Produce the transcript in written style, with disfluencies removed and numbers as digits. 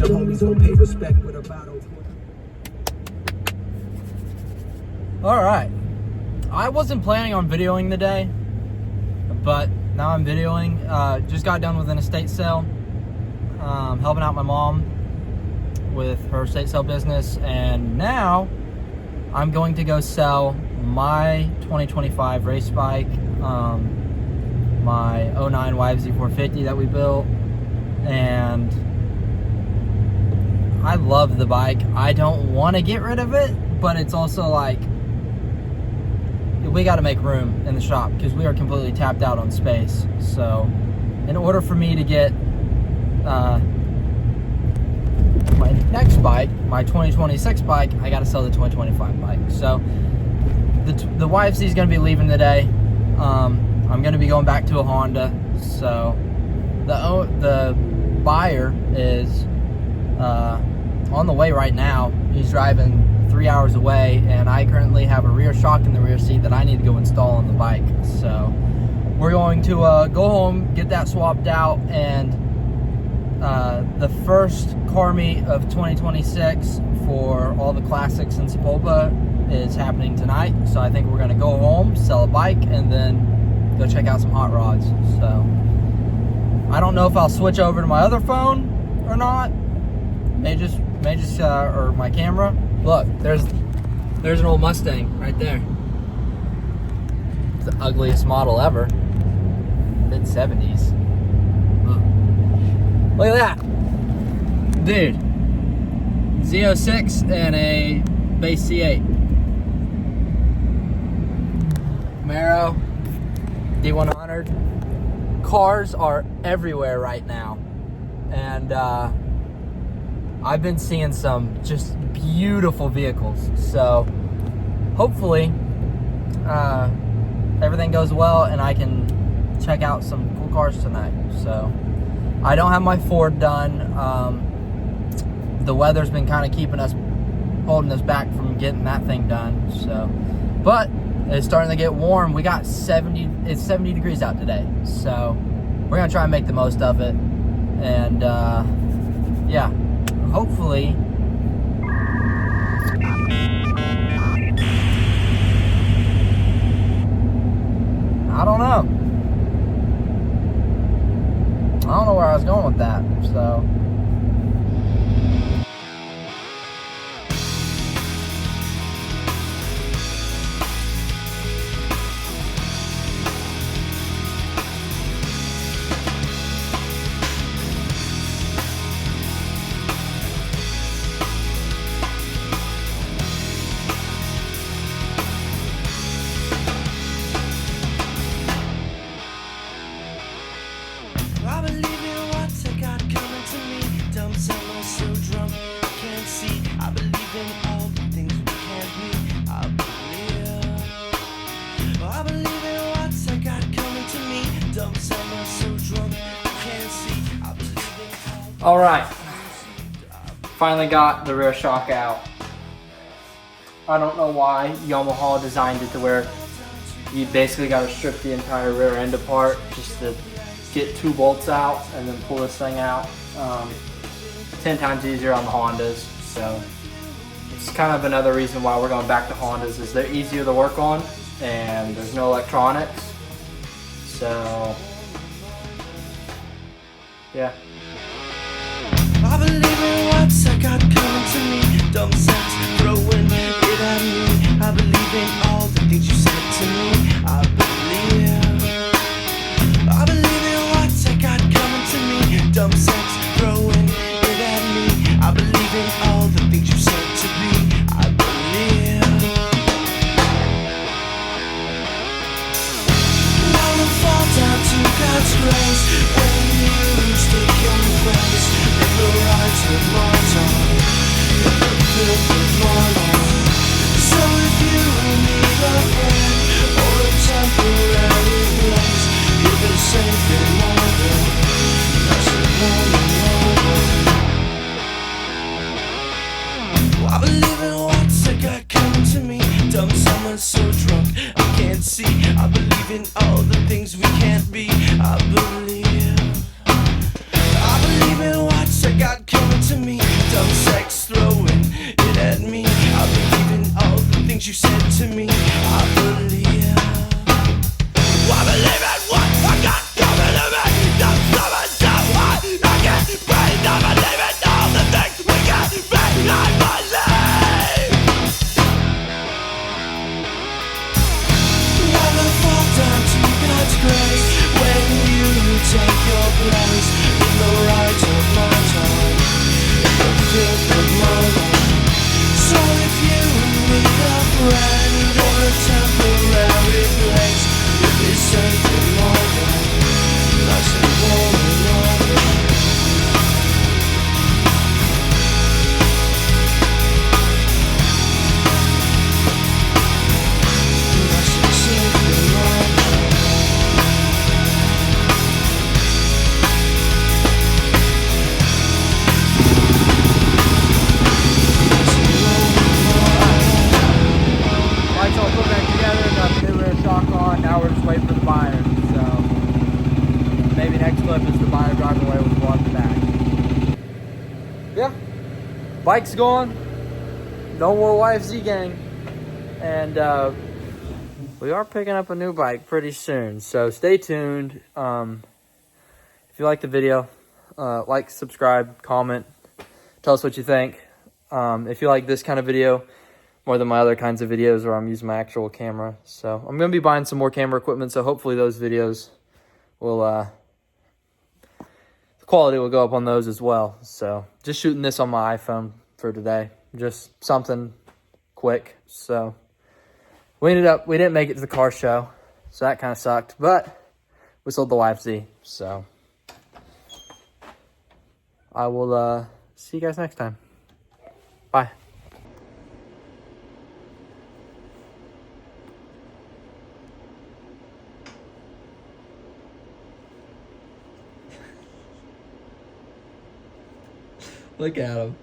homies gon' pay respect with a bottle. Alright. I wasn't planning on videoing today, but now I'm videoing. Just got done with an estate sale. Helping out my mom with her estate sale business, and now I'm going to go sell my 2025 race bike, my 09 YFZ 450 that we built, and I love the bike. I don't want to get rid of it, but it's also like we got to make room in the shop because we are completely tapped out on space. So in order for me to get my next bike, my 2026 bike, I got to sell the 2025 bike. So the YFZ is going to be leaving today. I'm going to be going back to a Honda. So the buyer is on the way right now. He's driving 3 hours away, and I currently have a rear shock in the rear seat that I need to go install on the bike. So we're going to go home, get that swapped out, and the first car meet of 2026 for all the classics in Sepulpa is happening tonight. So I think we're going to go home, sell a bike, and then go check out some hot rods. So I don't know if I'll switch over to my other phone or not. May just or my camera. Look, there's an old Mustang right there. It's the ugliest model ever. Mid-70s. Look at that. Dude. Z06 and a base C8. Camaro. D100. Cars are everywhere right now. And I've been seeing some just beautiful vehicles. So hopefully everything goes well and I can check out some cool cars tonight. So I don't have my Ford done. The weather's been kind of holding us back from getting that thing done. So, but it's starting to get warm. We got it's 70 degrees out today. So we're gonna try and make the most of it. And yeah, hopefully I don't know where I was going with that, so. I believe in what I got coming to me. Dumb someone so drunk I can't see. I believe in all the things we can't be. I believe in what I got coming to me. Dumb someone so drunk I can't see. I believe in all. Alright. Finally got the rear shock out. I don't know why Yamaha designed it to where you basically got to strip the entire rear end apart just to get 2 bolts out and then pull this thing out. 10 times easier on the Hondas. So it's kind of another reason why we're going back to Hondas, is they're easier to work on and there's no electronics. So yeah. I believe in what I got coming to me. Dumb sense throwing it at me. I believe in all the things you said to me. I believe in what I got coming to me. Dumb sense throwing it at me. I believe in all the things you said to me. I believe. Now we'll fall down to God's grace when you stick your face in the rise of my tongue, in the filth of my life. So if you need a friend or a temporary place, you can save it longer. That's a lonely I believe in what I got coming to me. Dumb someone so drunk I can't see. I believe in all the things we can't be. I believe in what I got coming to me. some sex throwing it at me. I believe in all the things you said to me. I believe in what I got coming to me. Don't stop it so hard, I can't breathe. I believe in all the things we can be. I believe. Never fall down to God's grace when you take your place in the right of my time, in the filth of my life. So if you need a friend or a temporary place, you'll be safe in my bed, nice and warm in my bed. Nice and safe in my bed. Lights all put back together, got the new rear shock on. Now we're just waiting for the buyer. So maybe next clip is the buyer driving away with one in the back. Yeah, bike's gone. No more YFZ gang, and we are picking up a new bike pretty soon. So stay tuned. If you like the video, like, subscribe, comment, tell us what you think. If you like this kind of video more than my other kinds of videos where I'm using my actual camera. So I'm going to be buying some more camera equipment, so hopefully those videos will, the quality will go up on those as well. So just shooting this on my iPhone for today. Just something quick. So we didn't make it to the car show, so that kind of sucked. But we sold the YFZ, so I will see you guys next time. Bye. Look at him.